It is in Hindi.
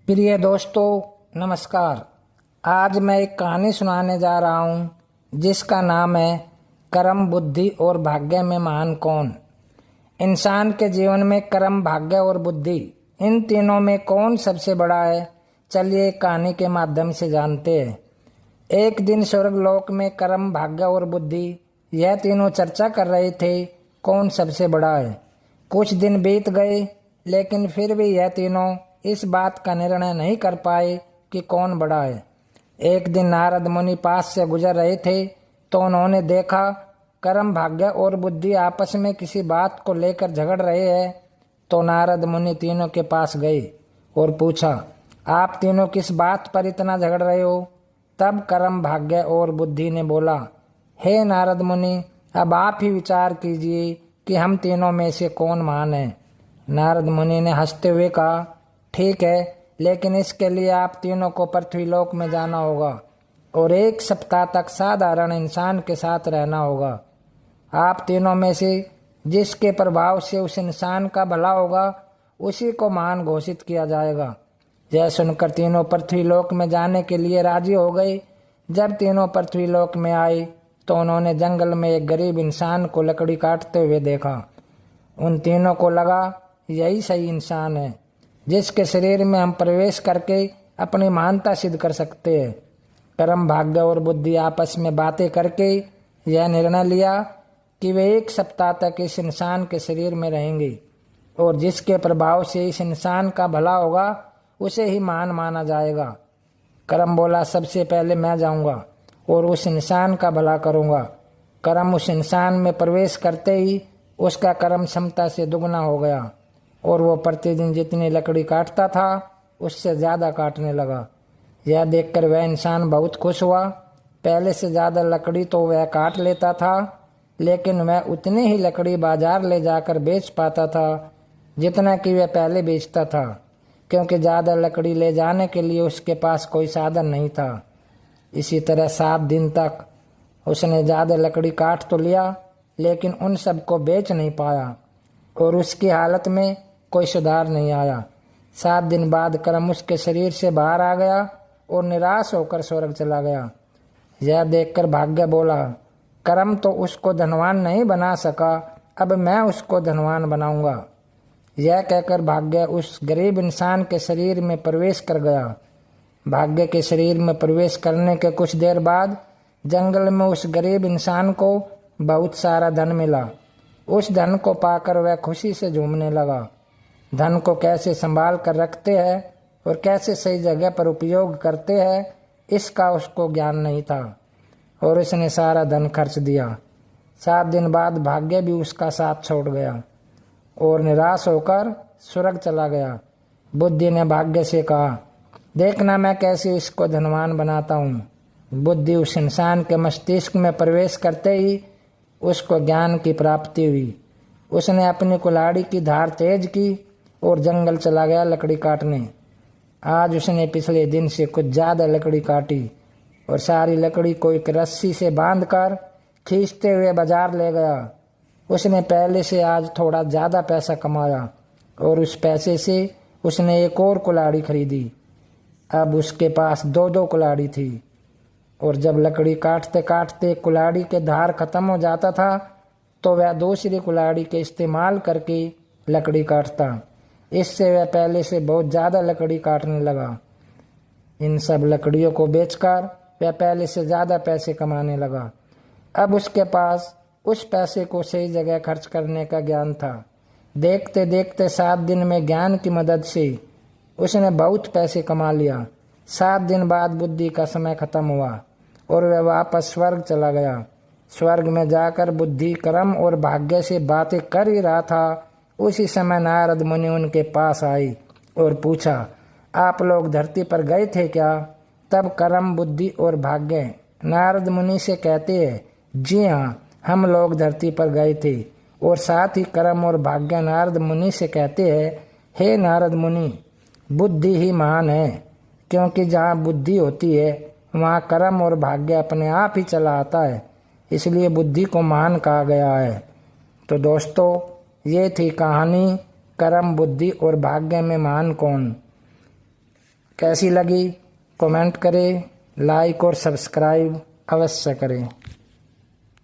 प्रिय दोस्तों, नमस्कार। आज मैं एक कहानी सुनाने जा रहा हूँ जिसका नाम है कर्म, बुद्धि और भाग्य में महान कौन। इंसान के जीवन में कर्म, भाग्य और बुद्धि, इन तीनों में कौन सबसे बड़ा है, चलिए एक कहानी के माध्यम से जानते हैं। एक दिन स्वर्गलोक में कर्म, भाग्य और बुद्धि, यह तीनों चर्चा कर रहे थे कौन सबसे बड़ा है। कुछ दिन बीत गए, लेकिन फिर भी यह तीनों इस बात का निर्णय नहीं कर पाए कि कौन बड़ा है। एक दिन नारद मुनि पास से गुजर रहे थे तो उन्होंने देखा कर्म, भाग्य और बुद्धि आपस में किसी बात को लेकर झगड़ रहे हैं। तो नारद मुनि तीनों के पास गए और पूछा, आप तीनों किस बात पर इतना झगड़ रहे हो। तब कर्म, भाग्य और बुद्धि ने बोला, हे नारद मुनि, अब आप ही विचार कीजिए कि हम तीनों में से कौन महान है। नारद मुनि ने हंसते हुए कहा, ठीक है, लेकिन इसके लिए आप तीनों को पृथ्वीलोक में जाना होगा और 1 सप्ताह तक साधारण इंसान के साथ रहना होगा। आप तीनों में से जिसके प्रभाव से उस इंसान का भला होगा, उसी को महान घोषित किया जाएगा। यह सुनकर तीनों पृथ्वीलोक में जाने के लिए राजी हो गए। जब तीनों पृथ्वीलोक में आए तो उन्होंने जंगल में एक गरीब इंसान को लकड़ी काटते हुए देखा। उन तीनों को लगा यही सही इंसान है जिसके शरीर में हम प्रवेश करके अपनी महानता सिद्ध कर सकते हैं। कर्म, भाग्य और बुद्धि आपस में बातें करके यह निर्णय लिया कि वे 1 सप्ताह तक इस इंसान के शरीर में रहेंगे और जिसके प्रभाव से इस इंसान का भला होगा, उसे ही महान माना जाएगा। कर्म बोला, सबसे पहले मैं जाऊंगा और उस इंसान का भला करूंगा। कर्म उस इंसान में प्रवेश करते ही उसका कर्म क्षमता से दुगना हो गया और वो प्रतिदिन जितनी लकड़ी काटता था उससे ज़्यादा काटने लगा। यह देखकर वह इंसान बहुत खुश हुआ। पहले से ज़्यादा लकड़ी तो वह काट लेता था, लेकिन वह उतनी ही लकड़ी बाजार ले जाकर बेच पाता था जितना कि वह पहले बेचता था, क्योंकि ज़्यादा लकड़ी ले जाने के लिए उसके पास कोई साधन नहीं था। इसी तरह 7 दिन तक उसने ज़्यादा लकड़ी काट तो लिया, लेकिन उन सब को बेच नहीं पाया और उसकी हालत में कोई सुधार नहीं आया। 7 दिन बाद कर्म उसके शरीर से बाहर आ गया और निराश होकर स्वर्ग चला गया। यह देखकर भाग्य बोला, कर्म तो उसको धनवान नहीं बना सका, अब मैं उसको धनवान बनाऊंगा। यह कहकर भाग्य उस गरीब इंसान के शरीर में प्रवेश कर गया। भाग्य के शरीर में प्रवेश करने के कुछ देर बाद जंगल में उस गरीब इंसान को बहुत सारा धन मिला। उस धन को पाकर वह खुशी से झूमने लगा। धन को कैसे संभाल कर रखते हैं और कैसे सही जगह पर उपयोग करते हैं, इसका उसको ज्ञान नहीं था और उसने सारा धन खर्च दिया। 7 दिन बाद भाग्य भी उसका साथ छोड़ गया और निराश होकर स्वर्ग चला गया। बुद्धि ने भाग्य से कहा, देखना मैं कैसे इसको धनवान बनाता हूँ। बुद्धि उस इंसान के मस्तिष्क में प्रवेश करते ही उसको ज्ञान की प्राप्ति हुई। उसने अपनी कुल्हाड़ी की धार तेज की और जंगल चला गया लकड़ी काटने। आज उसने पिछले दिन से कुछ ज़्यादा लकड़ी काटी और सारी लकड़ी को एक रस्सी से बांधकर खींचते हुए बाजार ले गया। उसने पहले से आज थोड़ा ज़्यादा पैसा कमाया और उस पैसे से उसने एक और कुल्हाड़ी खरीदी। अब उसके पास 2-2 कुल्हाड़ी थी और जब लकड़ी काटते काटते कुल्हाड़ी के धार खत्म हो जाता था तो वह दूसरी कुल्हाड़ी के इस्तेमाल करके लकड़ी काटता। इससे वह पहले से बहुत ज़्यादा लकड़ी काटने लगा। इन सब लकड़ियों को बेचकर वह पहले से ज़्यादा पैसे कमाने लगा। अब उसके पास उस पैसे को सही जगह खर्च करने का ज्ञान था। देखते देखते 7 दिन में ज्ञान की मदद से उसने बहुत पैसे कमा लिया। 7 दिन बाद बुद्धि का समय खत्म हुआ और वह वापस स्वर्ग चला गया। स्वर्ग में जाकर बुद्धि कर्म और भाग्य से बातें कर ही रहा था, उसी समय नारद मुनि उनके पास आई और पूछा, आप लोग धरती पर गए थे क्या। तब कर्म, बुद्धि और भाग्य नारद मुनि से कहते हैं, जी हाँ, हम लोग धरती पर गए थे। और साथ ही कर्म और भाग्य नारद मुनि से कहते हैं, हे नारद मुनि, बुद्धि ही महान है, क्योंकि जहाँ बुद्धि होती है वहाँ कर्म और भाग्य अपने आप ही चला आता है, इसलिए बुद्धि को महान कहा गया है। तो दोस्तों, ये थी कहानी कर्म, बुद्धि और भाग्य में महान कौन। कैसी लगी कमेंट करें, लाइक और सब्सक्राइब अवश्य करें।